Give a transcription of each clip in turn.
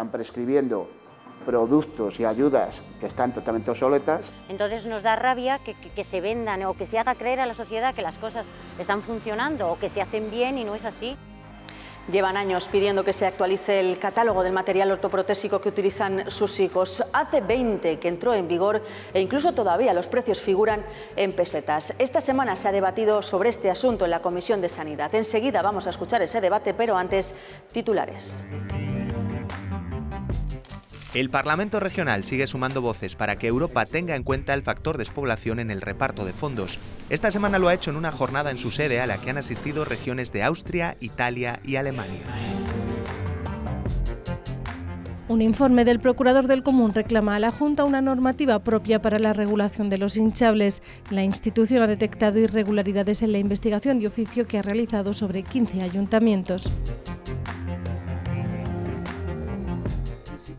están prescribiendo productos y ayudas que están totalmente obsoletas. Entonces nos da rabia que se vendan o que se haga creer a la sociedad que las cosas están funcionando o que se hacen bien y no es así. Llevan años pidiendo que se actualice el catálogo del material ortoprotésico que utilizan sus hijos. Hace 20 que entró en vigor e incluso todavía los precios figuran en pesetas. Esta semana se ha debatido sobre este asunto en la Comisión de Sanidad. Enseguida vamos a escuchar ese debate, pero antes, titulares. El Parlamento Regional sigue sumando voces para que Europa tenga en cuenta el factor despoblación en el reparto de fondos. Esta semana lo ha hecho en una jornada en su sede a la que han asistido regiones de Austria, Italia y Alemania. Un informe del Procurador del Común reclama a la Junta una normativa propia para la regulación de los hinchables. La institución ha detectado irregularidades en la investigación de oficio que ha realizado sobre 15 ayuntamientos.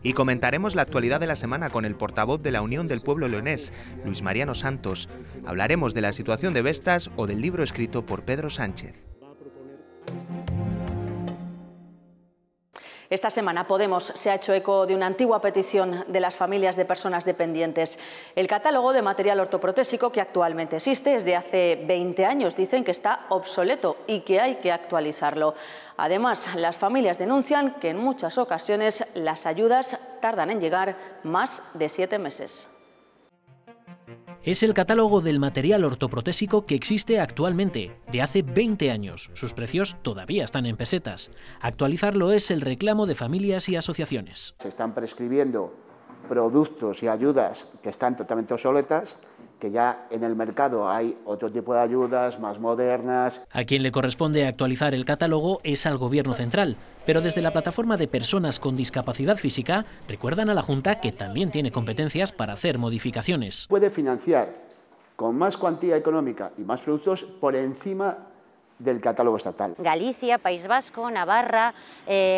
Y comentaremos la actualidad de la semana con el portavoz de la Unión del Pueblo Leonés, Luis Mariano Santos. Hablaremos de la situación de Vestas o del libro escrito por Pedro Sánchez. Esta semana Podemos se ha hecho eco de una antigua petición de las familias de personas dependientes. El catálogo de material ortoprotésico que actualmente existe es de hace 20 años. Dicen que está obsoleto y que hay que actualizarlo. Además, las familias denuncian que en muchas ocasiones las ayudas tardan en llegar más de 7 meses. Es el catálogo del material ortoprotésico que existe actualmente, de hace 20 años. Sus precios todavía están en pesetas. Actualizarlo es el reclamo de familias y asociaciones. Se están prescribiendo productos y ayudas que están totalmente obsoletas, que ya en el mercado hay otro tipo de ayudas más modernas. A quien le corresponde actualizar el catálogo es al Gobierno central, pero desde la plataforma de personas con discapacidad física recuerdan a la Junta que también tiene competencias para hacer modificaciones. Puede financiar con más cuantía económica y más productos por encima del catálogo estatal. Galicia, País Vasco, Navarra,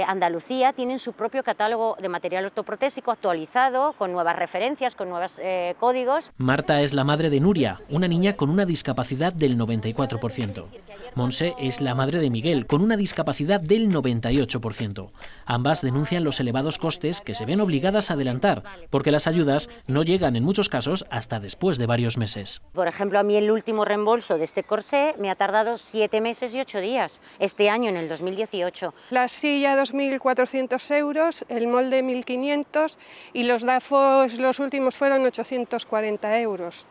Andalucía tienen su propio catálogo de material ortoprotésico actualizado, con nuevas referencias, con nuevos códigos. Marta es la madre de Nuria, una niña con una discapacidad del 94%. Monse es la madre de Miguel, con una discapacidad del 98%. Ambas denuncian los elevados costes que se ven obligadas a adelantar, porque las ayudas no llegan en muchos casos hasta después de varios meses. Por ejemplo, a mí el último reembolso de este corsé me ha tardado 7 meses y 8 días, este año, en el 2018. La silla 2.400 euros, el molde 1.500 y los DAFOs los últimos fueron 840 euros.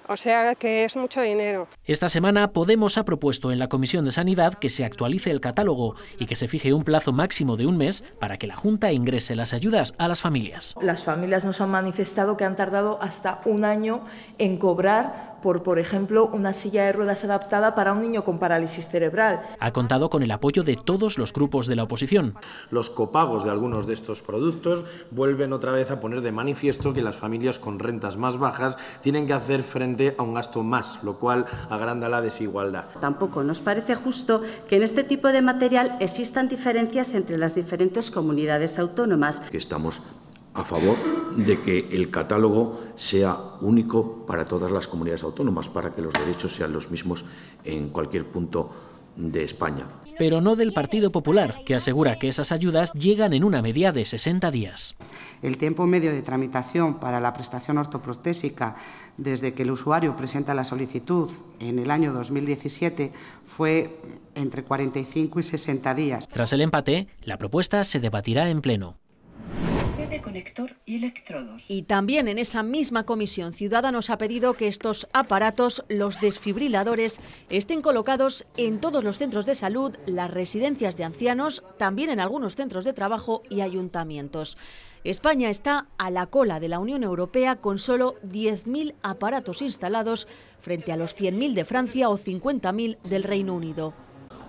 O sea que es mucho dinero. Esta semana Podemos ha propuesto en la Comisión de Sanidad que se actualice el catálogo y que se fije un plazo máximo de un mes para que la Junta ingrese las ayudas a las familias. Las familias nos han manifestado que han tardado hasta un año en cobrar por ejemplo, una silla de ruedas adaptada para un niño con parálisis cerebral. Ha contado con el apoyo de todos los grupos de la oposición. Los copagos de algunos de estos productos vuelven otra vez a poner de manifiesto que las familias con rentas más bajas tienen que hacer frente a un gasto más, lo cual agranda la desigualdad. Tampoco nos parece justo que en este tipo de material existan diferencias entre las diferentes comunidades autónomas. Estamos a favor de que el catálogo sea único para todas las comunidades autónomas, para que los derechos sean los mismos en cualquier punto de España. Pero no del Partido Popular, que asegura que esas ayudas llegan en una media de 60 días. El tiempo medio de tramitación para la prestación ortoprotésica desde que el usuario presenta la solicitud en el año 2017 fue entre 45 y 60 días. Tras el empate, la propuesta se debatirá en pleno. De conector y electrodos. Y también en esa misma comisión, Ciudadanos ha pedido que estos aparatos, los desfibriladores, estén colocados en todos los centros de salud, las residencias de ancianos, también en algunos centros de trabajo y ayuntamientos. España está a la cola de la Unión Europea con solo 10.000 aparatos instalados frente a los 100.000 de Francia o 50.000 del Reino Unido.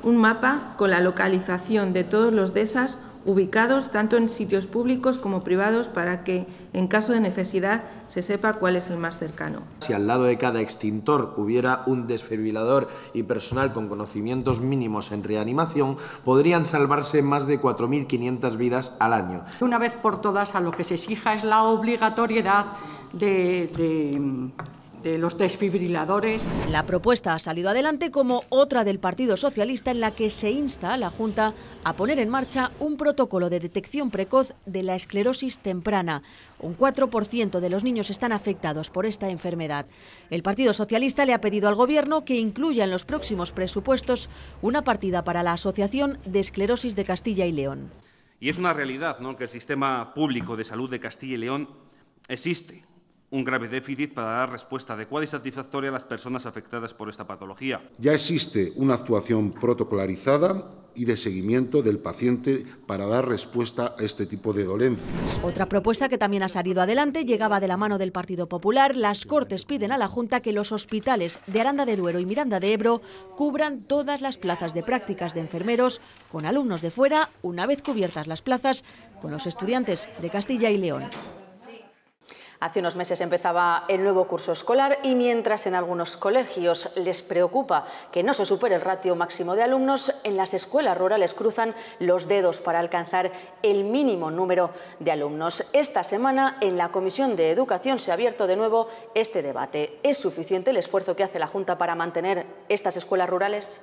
Un mapa con la localización de todos los DESAs ubicados tanto en sitios públicos como privados para que, en caso de necesidad, se sepa cuál es el más cercano. Si al lado de cada extintor hubiera un desfibrilador y personal con conocimientos mínimos en reanimación, podrían salvarse más de 4.500 vidas al año. Una vez por todas, a lo que se exija es la obligatoriedad de de los desfibriladores. La propuesta ha salido adelante como otra del Partido Socialista, en la que se insta a la Junta a poner en marcha un protocolo de detección precoz de la esclerosis temprana. Un 4% de los niños están afectados por esta enfermedad. El Partido Socialista le ha pedido al Gobierno que incluya en los próximos presupuestos una partida para la Asociación de Esclerosis de Castilla y León. Y es una realidad, ¿no?, que el sistema público de salud de Castilla y León existe un grave déficit para dar respuesta adecuada y satisfactoria a las personas afectadas por esta patología. Ya existe una actuación protocolarizada y de seguimiento del paciente para dar respuesta a este tipo de dolencias. Otra propuesta que también ha salido adelante llegaba de la mano del Partido Popular. Las Cortes piden a la Junta que los hospitales de Aranda de Duero y Miranda de Ebro cubran todas las plazas de prácticas de enfermeros con alumnos de fuera, una vez cubiertas las plazas con los estudiantes de Castilla y León. Hace unos meses empezaba el nuevo curso escolar y mientras en algunos colegios les preocupa que no se supere el ratio máximo de alumnos, en las escuelas rurales cruzan los dedos para alcanzar el mínimo número de alumnos. Esta semana en la Comisión de Educación se ha abierto de nuevo este debate. ¿Es suficiente el esfuerzo que hace la Junta para mantener estas escuelas rurales?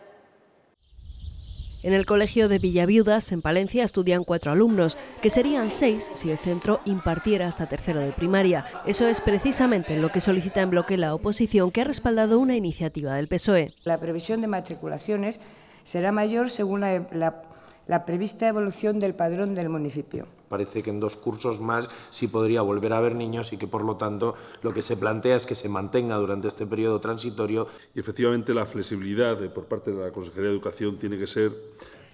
En el colegio de Villaviudas, en Palencia, estudian 4 alumnos, que serían 6 si el centro impartiera hasta tercero de primaria. Eso es precisamente lo que solicita en bloque la oposición, que ha respaldado una iniciativa del PSOE. La previsión de matriculaciones será mayor según la prevista evolución del padrón del municipio. Parece que en 2 cursos más sí podría volver a haber niños y que, por lo tanto, lo que se plantea es que se mantenga durante este periodo transitorio. Y efectivamente la flexibilidad por parte de la Consejería de Educación tiene que ser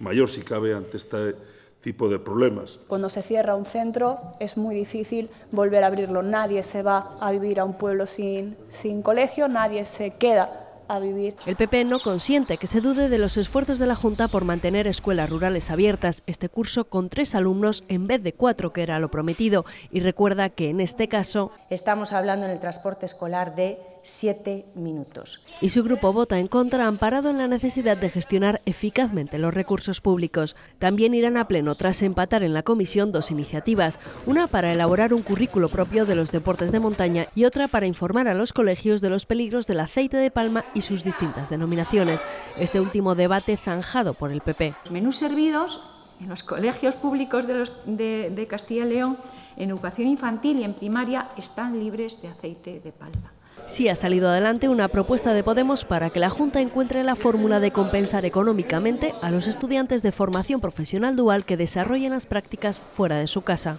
mayor, si cabe, ante este tipo de problemas. Cuando se cierra un centro es muy difícil volver a abrirlo. Nadie se va a vivir a un pueblo sin colegio, nadie se queda a vivir. El PP no consiente que se dude de los esfuerzos de la Junta por mantener escuelas rurales abiertas este curso con 3 alumnos en vez de 4, que era lo prometido, y recuerda que en este caso estamos hablando en el transporte escolar de 7 minutos. Y su grupo vota en contra, amparado en la necesidad de gestionar eficazmente los recursos públicos. También irán a pleno tras empatar en la comisión 2 iniciativas, una para elaborar un currículo propio de los deportes de montaña y otra para informar a los colegios de los peligros del aceite de palma y sus distintas denominaciones. Este último debate zanjado por el PP. Los menús servidos en los colegios públicos de Castilla y León, en educación infantil y en primaria, están libres de aceite de palma. Sí ha salido adelante una propuesta de Podemos para que la Junta encuentre la fórmula de compensar económicamente a los estudiantes de formación profesional dual que desarrollen las prácticas fuera de su casa.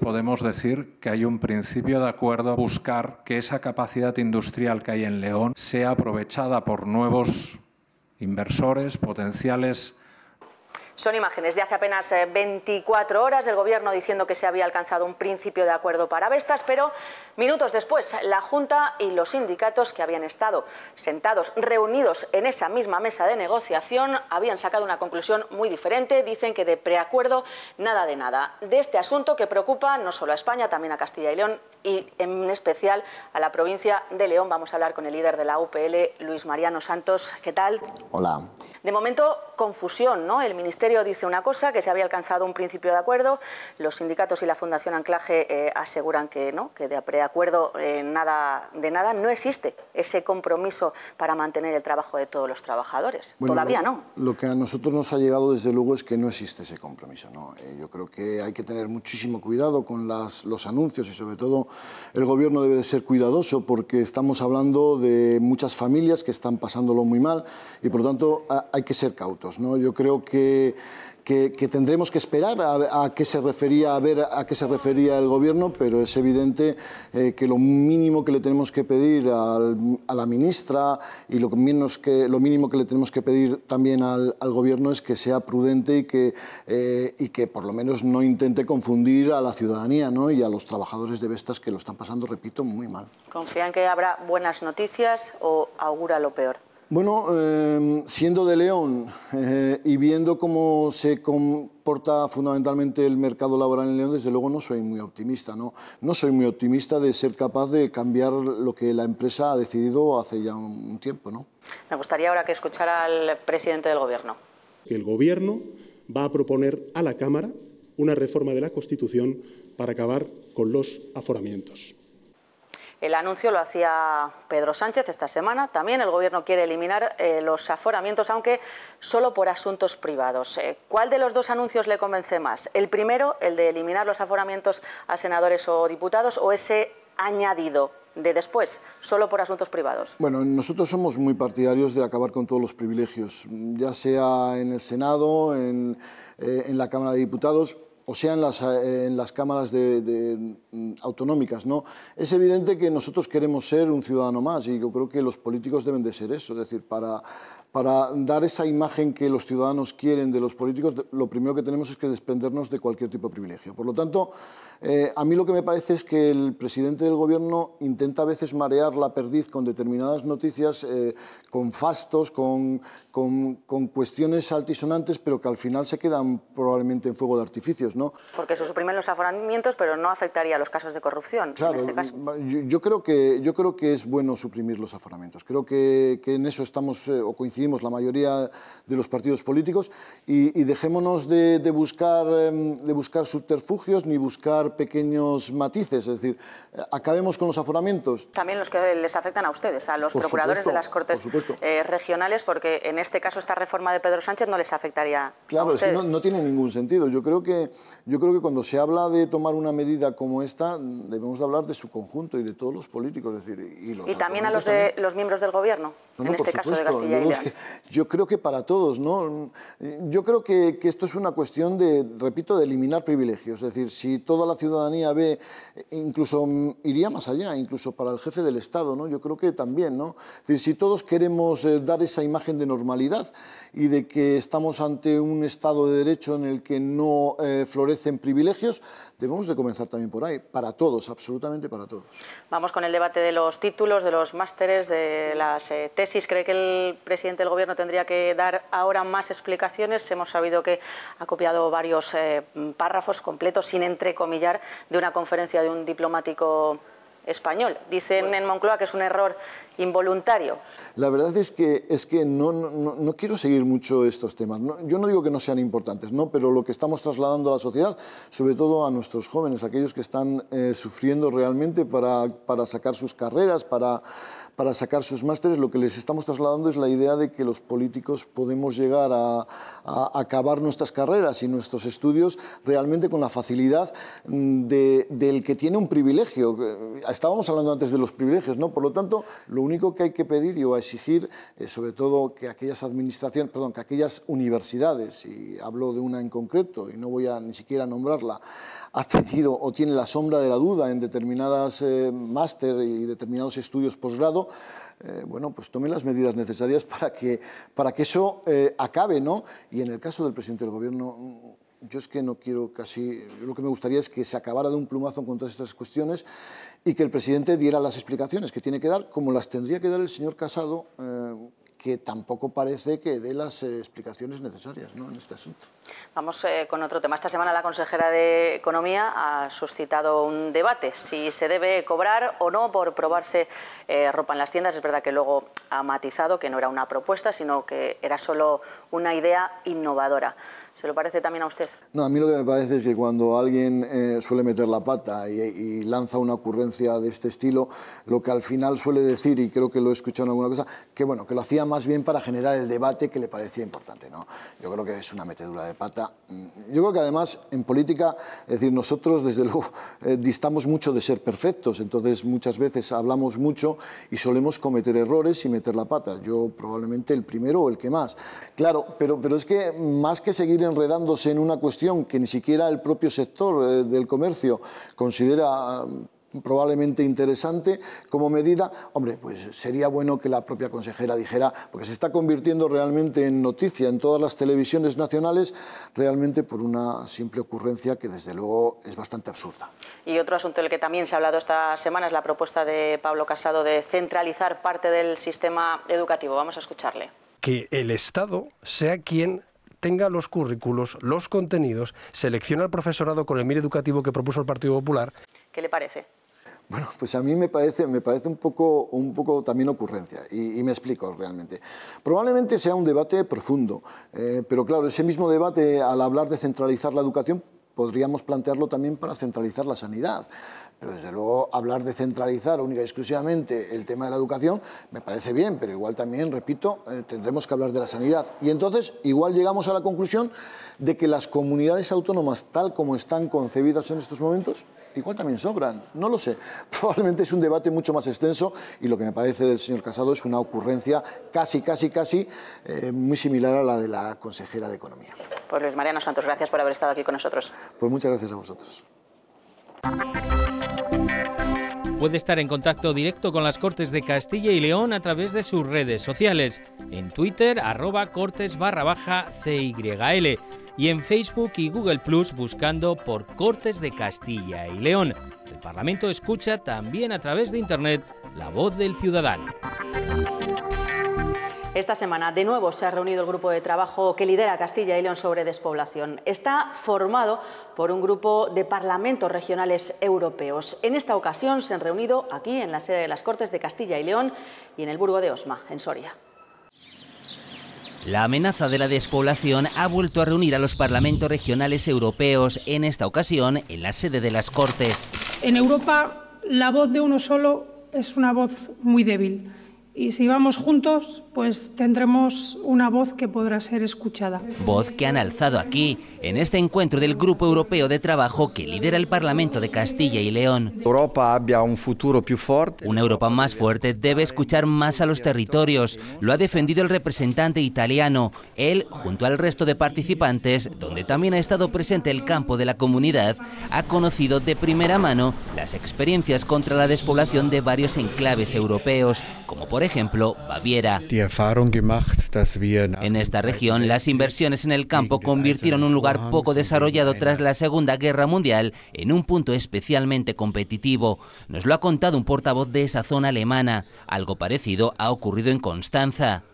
Podemos decir que hay un principio de acuerdo a buscar que esa capacidad industrial que hay en León sea aprovechada por nuevos inversores potenciales. Son imágenes de hace apenas 24 horas, el Gobierno diciendo que se había alcanzado un principio de acuerdo para Vestas, pero minutos después la Junta y los sindicatos que habían estado sentados, reunidos en esa misma mesa de negociación, habían sacado una conclusión muy diferente. Dicen que de preacuerdo nada de nada. De este asunto que preocupa no solo a España, también a Castilla y León y en especial a la provincia de León. Vamos a hablar con el líder de la UPL, Luis Mariano Santos. ¿Qué tal? Hola. De momento, confusión, ¿no? El Ministerio dice una cosa, que se había alcanzado un principio de acuerdo. Los sindicatos y la Fundación Anclaje aseguran que no, que de preacuerdo nada de nada. No existe ese compromiso para mantener el trabajo de todos los trabajadores. Bueno, todavía no. Lo que a nosotros nos ha llegado, desde luego, es que no existe ese compromiso, ¿no? Yo creo que hay que tener muchísimo cuidado con los anuncios y, sobre todo, el Gobierno debe de ser cuidadoso porque estamos hablando de muchas familias que están pasándolo muy mal y, por lo tanto, hay que ser cautos, ¿no? Yo creo que tendremos que esperar a qué se refería, a ver a qué se refería el Gobierno, pero es evidente que lo mínimo que le tenemos que pedir a la ministra y lo mínimo que le tenemos que pedir también al Gobierno es que sea prudente y que por lo menos no intente confundir a la ciudadanía, ¿no? Y a los trabajadores de Vestas, que lo están pasando, repito, muy mal. ¿Confía en que habrá buenas noticias o augura lo peor? Bueno, siendo de León y viendo cómo se comporta fundamentalmente el mercado laboral en León, desde luego no soy muy optimista, ¿no? No soy muy optimista de ser capaz de cambiar lo que la empresa ha decidido hace ya un tiempo, ¿no? Me gustaría ahora que escuchara al presidente del Gobierno. El Gobierno va a proponer a la Cámara una reforma de la Constitución para acabar con los aforamientos. El anuncio lo hacía Pedro Sánchez esta semana. También el Gobierno quiere eliminar los aforamientos, aunque solo por asuntos privados. ¿Cuál de los dos anuncios le convence más? ¿El primero, el de eliminar los aforamientos a senadores o diputados, o ese añadido de después, solo por asuntos privados? Bueno, nosotros somos muy partidarios de acabar con todos los privilegios, ya sea en el Senado, en la Cámara de Diputados, o sea en las cámaras autonómicas, ¿no? Es evidente que nosotros queremos ser un ciudadano más y yo creo que los políticos deben de ser eso, es decir, para dar esa imagen que los ciudadanos quieren de los políticos, lo primero que tenemos es que desprendernos de cualquier tipo de privilegio. Por lo tanto, a mí lo que me parece es que el presidente del Gobierno intenta a veces marear la perdiz con determinadas noticias, con fastos, con cuestiones altisonantes, pero que al final se quedan probablemente en fuego de artificios, ¿no? Porque se suprimen los aforamientos, pero no afectaría a los casos de corrupción, claro, en este caso. Yo creo que es bueno suprimir los aforamientos. Creo que en eso estamos o coincidimos la mayoría de los partidos políticos y dejémonos de buscar subterfugios ni buscar pequeños matices, es decir, acabemos con los aforamientos. También los que les afectan a ustedes, a los procuradores de las Cortes regionales, porque en este caso esta reforma de Pedro Sánchez no les afectaría claro, a ustedes. Es que no tiene ningún sentido. Yo creo que cuando se habla de tomar una medida como esta, debemos de hablar de su conjunto y de todos los políticos. Es decir, y también a los miembros del Gobierno, en este caso de Castilla y León. Yo creo que para todos, ¿no? Yo creo que esto es una cuestión repito, de eliminar privilegios. Es decir, si toda la ciudadanía ve, incluso iría más allá, incluso para el jefe del Estado, ¿no? Yo creo que también, ¿no? Es decir, si todos queremos dar esa imagen de normalidad y de que estamos ante un Estado de Derecho en el que no florecen privilegios, debemos de comenzar también por ahí, para todos, absolutamente para todos. Vamos con el debate de los títulos, de los másteres, de las tesis. ¿Cree que el presidente del Gobierno tendría que dar ahora más explicaciones? Hemos sabido que ha copiado varios párrafos completos, sin entrecomillar, de una conferencia de un diplomático español. Dicen en Moncloa que es un error involuntario. La verdad es que no quiero seguir mucho estos temas. Yo no digo que no sean importantes, ¿no? Pero lo que estamos trasladando a la sociedad, sobre todo a nuestros jóvenes, aquellos que están sufriendo realmente para sacar sus carreras, para sacar sus másteres, lo que les estamos trasladando es la idea de que los políticos podemos llegar a acabar nuestras carreras y nuestros estudios realmente con la facilidad del que tiene un privilegio. Estábamos hablando antes de los privilegios, ¿no? Por lo tanto, lo único que hay que pedir y exigir, sobre todo que aquellas administraciones, que aquellas universidades, y hablo de una en concreto y no voy a ni siquiera nombrarla, ha tenido o tiene la sombra de la duda en determinadas máster y determinados estudios posgrado, bueno, pues tomen las medidas necesarias para que eso acabe, ¿no? Y en el caso del presidente del Gobierno, yo es que no quiero lo que me gustaría es que se acabara de un plumazo con todas estas cuestiones y que el presidente diera las explicaciones que tiene que dar, como las tendría que dar el señor Casado, que tampoco parece que dé las explicaciones necesarias, ¿no?, en este asunto. Vamos con otro tema. Esta semana la consejera de Economía ha suscitado un debate, si se debe cobrar o no por probarse ropa en las tiendas. Es verdad que luego ha matizado que no era una propuesta, sino que era solo una idea innovadora. ¿Se lo parece también a usted? No, a mí lo que me parece es que cuando alguien suele meter la pata y lanza una ocurrencia de este estilo, lo que al final suele decir, y creo que lo he escuchado en alguna cosa, que bueno, que lo hacía más bien para generar el debate que le parecía importante, ¿no? Yo creo que es una metedura de pata. Yo creo que además en política, es decir, nosotros desde luego distamos mucho de ser perfectos, entonces muchas veces hablamos mucho y solemos cometer errores y meter la pata. Yo probablemente el primero o el que más. Claro, pero es que más que seguir enredándose en una cuestión que ni siquiera el propio sector del comercio considera probablemente interesante como medida, hombre, pues sería bueno que la propia consejera dijera, porque se está convirtiendo realmente en noticia en todas las televisiones nacionales, realmente por una simple ocurrencia que desde luego es bastante absurda. Y otro asunto del que también se ha hablado esta semana es la propuesta de Pablo Casado de centralizar parte del sistema educativo. Vamos a escucharle. Que el Estado sea quien tenga los currículos, los contenidos, selecciona el profesorado con el MIR educativo que propuso el Partido Popular. ¿Qué le parece? Bueno, pues a mí me parece un poco también ocurrencia, y me explico realmente. Probablemente sea un debate profundo, pero claro, ese mismo debate, al hablar de centralizar la educación, podríamos plantearlo también para centralizar la sanidad. Pero desde luego hablar de centralizar única y exclusivamente el tema de la educación me parece bien, pero igual también, repito, tendremos que hablar de la sanidad. Y entonces igual llegamos a la conclusión de que las comunidades autónomas, tal como están concebidas en estos momentos, igual también sobran, no lo sé. Probablemente es un debate mucho más extenso y lo que me parece del señor Casado es una ocurrencia casi muy similar a la de la consejera de Economía. Pues Luis Mariano Santos, gracias por haber estado aquí con nosotros. Pues muchas gracias a vosotros. Puede estar en contacto directo con las Cortes de Castilla y León a través de sus redes sociales. En Twitter, @Cortes_CYL. Y en Facebook y Google Plus buscando por Cortes de Castilla y León. El Parlamento escucha también a través de Internet la voz del ciudadano. Esta semana de nuevo se ha reunido el grupo de trabajo que lidera Castilla y León sobre despoblación. Está formado por un grupo de parlamentos regionales europeos. En esta ocasión se han reunido aquí en la sede de las Cortes de Castilla y León y en el Burgo de Osma, en Soria. La amenaza de la despoblación ha vuelto a reunir a los parlamentos regionales europeos, en esta ocasión en la sede de las Cortes. En Europa, la voz de uno solo es una voz muy débil. Y si vamos juntos, pues tendremos una voz que podrá ser escuchada. Voz que han alzado aquí, en este encuentro del Grupo Europeo de Trabajo que lidera el Parlamento de Castilla y León. Europa abbia un futuro più forte. Una Europa más fuerte debe escuchar más a los territorios. Lo ha defendido el representante italiano. Él, junto al resto de participantes, donde también ha estado presente el campo de la comunidad, ha conocido de primera mano las experiencias contra la despoblación de varios enclaves europeos, como por ejemplo Baviera. En esta región, las inversiones en el campo convirtieron un lugar poco desarrollado tras la Segunda Guerra Mundial en un punto especialmente competitivo. Nos lo ha contado un portavoz de esa zona alemana. Algo parecido ha ocurrido en Constanza,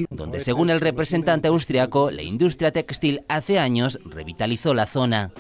donde según el representante austriaco, la industria textil hace años revitalizó la zona.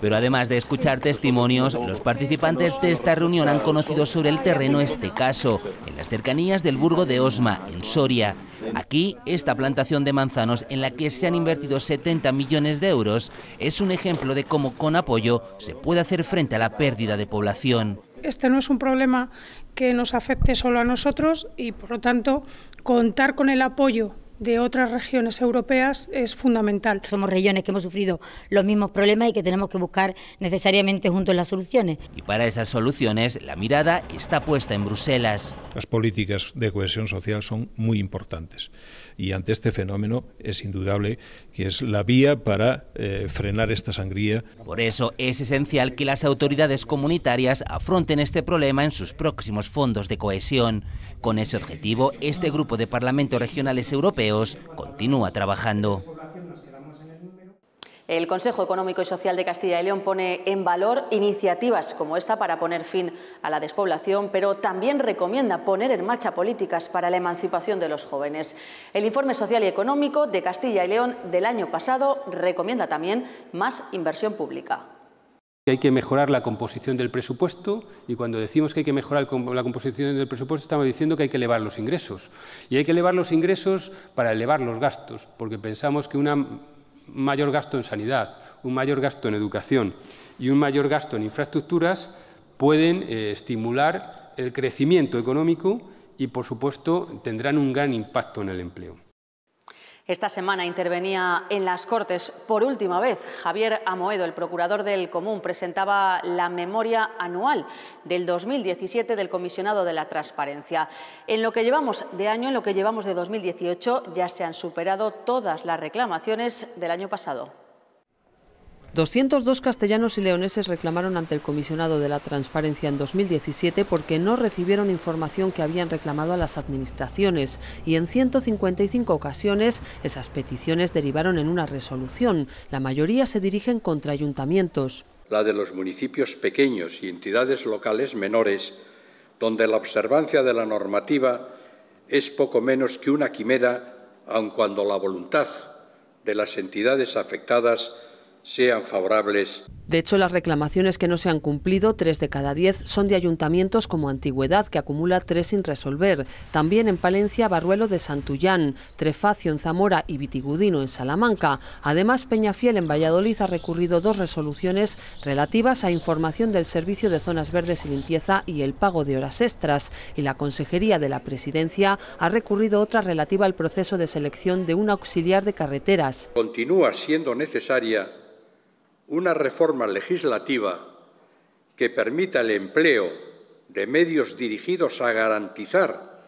Pero además de escuchar testimonios, los participantes de esta reunión han conocido sobre el terreno este caso, en las cercanías del Burgo de Osma, en Soria. Aquí, esta plantación de manzanos en la que se han invertido 70 millones de euros es un ejemplo de cómo con apoyo se puede hacer frente a la pérdida de población. Este no es un problema que nos afecte solo a nosotros y, por lo tanto, contar con el apoyo de otras regiones europeas es fundamental. Somos regiones que hemos sufrido los mismos problemas y que tenemos que buscar necesariamente juntos las soluciones. Y para esas soluciones la mirada está puesta en Bruselas. Las políticas de cohesión social son muy importantes y ante este fenómeno es indudable que es la vía para frenar esta sangría. Por eso es esencial que las autoridades comunitarias afronten este problema en sus próximos fondos de cohesión. Con ese objetivo, este grupo de parlamentos regionales europeos continúa trabajando. El Consejo Económico y Social de Castilla y León pone en valor iniciativas como esta para poner fin a la despoblación, pero también recomienda poner en marcha políticas para la emancipación de los jóvenes. El Informe Social y Económico de Castilla y León del año pasado recomienda también más inversión pública. Hay que mejorar la composición del presupuesto y cuando decimos que hay que mejorar la composición del presupuesto estamos diciendo que hay que elevar los ingresos. Y hay que elevar los ingresos para elevar los gastos, porque pensamos que un mayor gasto en sanidad, un mayor gasto en educación y un mayor gasto en infraestructuras pueden estimular el crecimiento económico y, por supuesto, tendrán un gran impacto en el empleo. Esta semana intervenía en las Cortes por última vez. Javier Amoedo, el procurador del Común, presentaba la memoria anual del 2017 del Comisionado de la Transparencia. En lo que llevamos de año, en lo que llevamos de 2018, ya se han superado todas las reclamaciones del año pasado. 202 castellanos y leoneses reclamaron ante el Comisionado de la Transparencia en 2017 porque no recibieron información que habían reclamado a las administraciones y en 155 ocasiones esas peticiones derivaron en una resolución. La mayoría se dirigen contra ayuntamientos. La de los municipios pequeños y entidades locales menores, donde la observancia de la normativa es poco menos que una quimera, aun cuando la voluntad de las entidades afectadas sean favorables. De hecho, las reclamaciones que no se han cumplido, 3 de cada 10, son de ayuntamientos como Antigüedad, que acumula 3 sin resolver. También en Palencia, Barruelo de Santullán, Trefacio en Zamora y Vitigudino en Salamanca. Además, Peñafiel en Valladolid ha recurrido 2 resoluciones relativas a información del Servicio de Zonas Verdes y Limpieza y el pago de horas extras. Y la Consejería de la Presidencia ha recurrido otra relativa al proceso de selección de un auxiliar de carreteras. Continúa siendo necesaria una reforma legislativa que permita el empleo de medios dirigidos a garantizar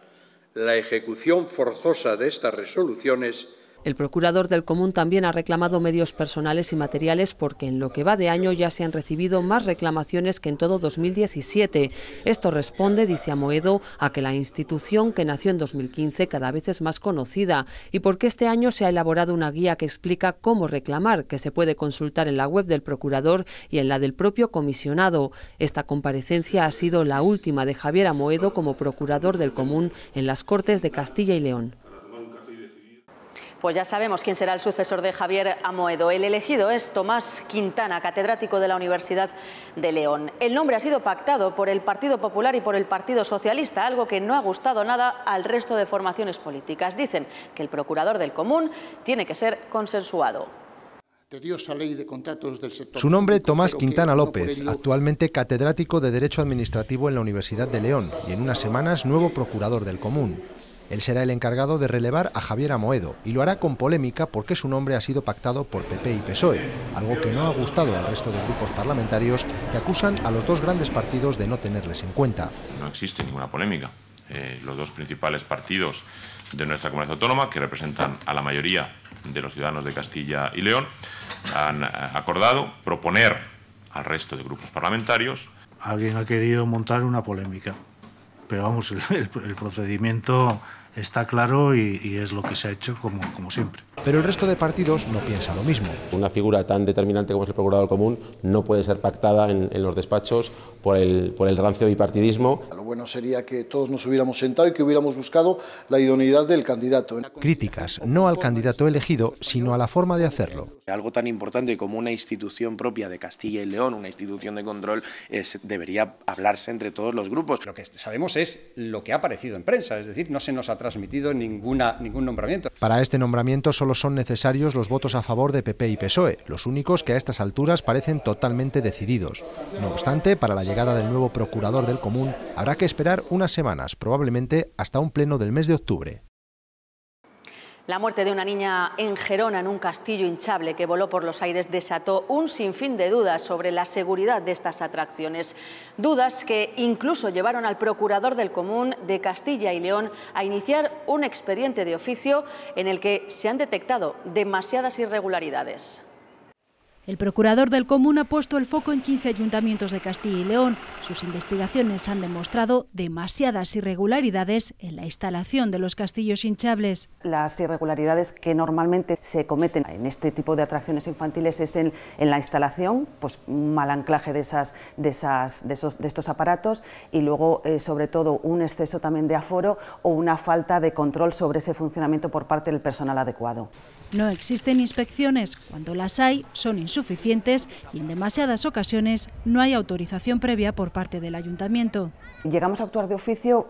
la ejecución forzosa de estas resoluciones. El procurador del Común también ha reclamado medios personales y materiales porque en lo que va de año ya se han recibido más reclamaciones que en todo 2017. Esto responde, dice Amoedo, a que la institución que nació en 2015 cada vez es más conocida y porque este año se ha elaborado una guía que explica cómo reclamar, que se puede consultar en la web del procurador y en la del propio comisionado. Esta comparecencia ha sido la última de Javier Amoedo como procurador del Común en las Cortes de Castilla y León. Pues ya sabemos quién será el sucesor de Javier Amoedo. El elegido es Tomás Quintana, catedrático de la Universidad de León. El nombre ha sido pactado por el Partido Popular y por el Partido Socialista, algo que no ha gustado nada al resto de formaciones políticas. Dicen que el procurador del Común tiene que ser consensuado. Su nombre, Tomás Quintana López, actualmente catedrático de Derecho Administrativo en la Universidad de León y en unas semanas nuevo procurador del Común. Él será el encargado de relevar a Javier Amoedo y lo hará con polémica porque su nombre ha sido pactado por PP y PSOE, algo que no ha gustado al resto de grupos parlamentarios que acusan a los 2 grandes partidos de no tenerles en cuenta. No existe ninguna polémica. Los 2 principales partidos de nuestra comunidad autónoma, que representan a la mayoría de los ciudadanos de Castilla y León, han acordado proponer al resto de grupos parlamentarios. Alguien ha querido montar una polémica, pero vamos, el procedimiento está claro y es lo que se ha hecho como siempre. Pero el resto de partidos no piensa lo mismo. Una figura tan determinante como es el procurador común no puede ser pactada en los despachos por el rancio bipartidismo. Lo bueno sería que todos nos hubiéramos sentado y que hubiéramos buscado la idoneidad del candidato. Críticas no al candidato elegido, sino a la forma de hacerlo. Algo tan importante como una institución propia de Castilla y León, una institución de control, debería hablarse entre todos los grupos. Lo que sabemos es lo que ha aparecido en prensa, es decir, no se nos ha transmitido ningún nombramiento. Para este nombramiento solo son necesarios los votos a favor de PP y PSOE, los únicos que a estas alturas parecen totalmente decididos. No obstante, para la llegada del nuevo procurador del Común habrá que esperar unas semanas, probablemente hasta un pleno del mes de octubre. La muerte de una niña en Gerona, en un castillo hinchable que voló por los aires, desató un sinfín de dudas sobre la seguridad de estas atracciones. Dudas que incluso llevaron al procurador del Común de Castilla y León a iniciar un expediente de oficio en el que se han detectado demasiadas irregularidades. El procurador del Común ha puesto el foco en 15 ayuntamientos de Castilla y León. Sus investigaciones han demostrado demasiadas irregularidades en la instalación de los castillos hinchables. Las irregularidades que normalmente se cometen en este tipo de atracciones infantiles es en la instalación, pues un mal anclaje de estos aparatos y luego sobre todo un exceso también de aforo o una falta de control sobre ese funcionamiento por parte del personal adecuado. No existen inspecciones, cuando las hay son insuficientes y en demasiadas ocasiones no hay autorización previa por parte del ayuntamiento. Llegamos a actuar de oficio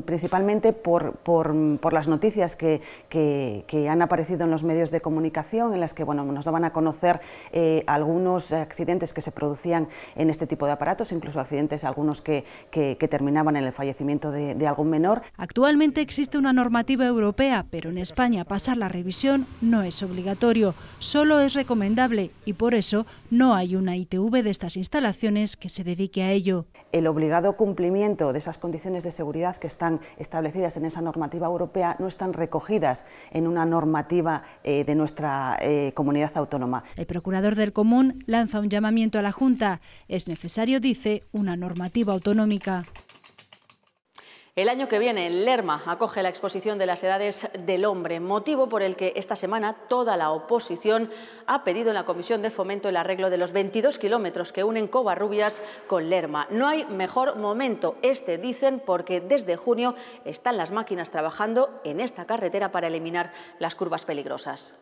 principalmente por las noticias que han aparecido en los medios de comunicación, en las que nos daban a conocer algunos accidentes que se producían en este tipo de aparatos, incluso accidentes algunos que terminaban en el fallecimiento de algún menor. Actualmente existe una normativa europea, pero en España pasar la revisión no es obligatorio, solo es recomendable y por eso no hay una ITV de estas instalaciones que se dedique a ello. El obligado cumplimiento de esas condiciones de seguridad que están establecidas en esa normativa europea no están recogidas en una normativa de nuestra comunidad autónoma. El procurador del Común lanza un llamamiento a la Junta. Es necesario, dice, una normativa autonómica. El año que viene, Lerma acoge la exposición de las edades del hombre, motivo por el que esta semana toda la oposición ha pedido en la Comisión de Fomento el arreglo de los 22 kilómetros que unen Covarrubias con Lerma. No hay mejor momento, dicen, porque desde junio están las máquinas trabajando en esta carretera para eliminar las curvas peligrosas.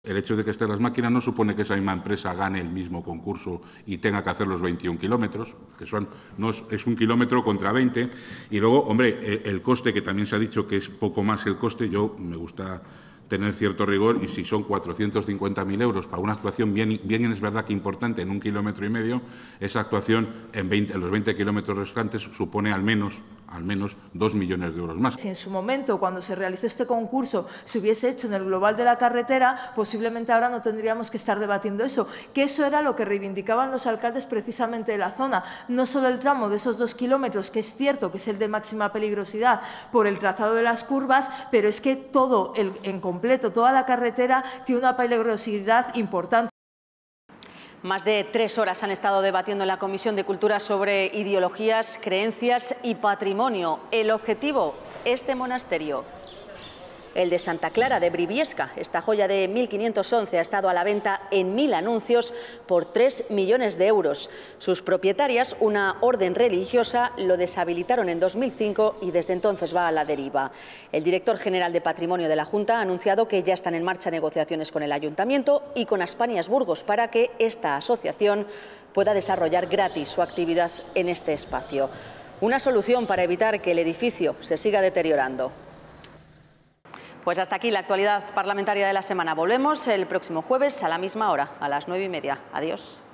El hecho de que estén las máquinas no supone que esa misma empresa gane el mismo concurso y tenga que hacer los 21 kilómetros, que es 1 kilómetro contra 20. Y luego, hombre, el coste, que también se ha dicho que es poco más el coste, yo me gusta tener cierto rigor, y si son 450.000 euros para una actuación bien es verdad que importante en 1,5 kilómetros, esa actuación en los 20 kilómetros restantes supone al menos 2 millones de euros más. Si en su momento, cuando se realizó este concurso, se hubiese hecho en el global de la carretera, posiblemente ahora no tendríamos que estar debatiendo eso, que eso era lo que reivindicaban los alcaldes precisamente de la zona, no solo el tramo de esos 2 kilómetros, que es cierto que es el de máxima peligrosidad por el trazado de las curvas, pero es que todo en completo, toda la carretera tiene una peligrosidad importante. Más de 3 horas han estado debatiendo en la Comisión de Cultura sobre ideologías, creencias y patrimonio. El objetivo, este monasterio, el de Santa Clara de Briviesca. Esta joya de 1511 ha estado a la venta en 1000 anuncios por 3 millones de euros. Sus propietarias, una orden religiosa, lo deshabilitaron en 2005 y desde entonces va a la deriva. El director general de Patrimonio de la Junta ha anunciado que ya están en marcha negociaciones con el Ayuntamiento y con Aspanias Burgos para que esta asociación pueda desarrollar gratis su actividad en este espacio. Una solución para evitar que el edificio se siga deteriorando. Pues hasta aquí la actualidad parlamentaria de la semana. Volvemos el próximo jueves a la misma hora, a las 9:30. Adiós.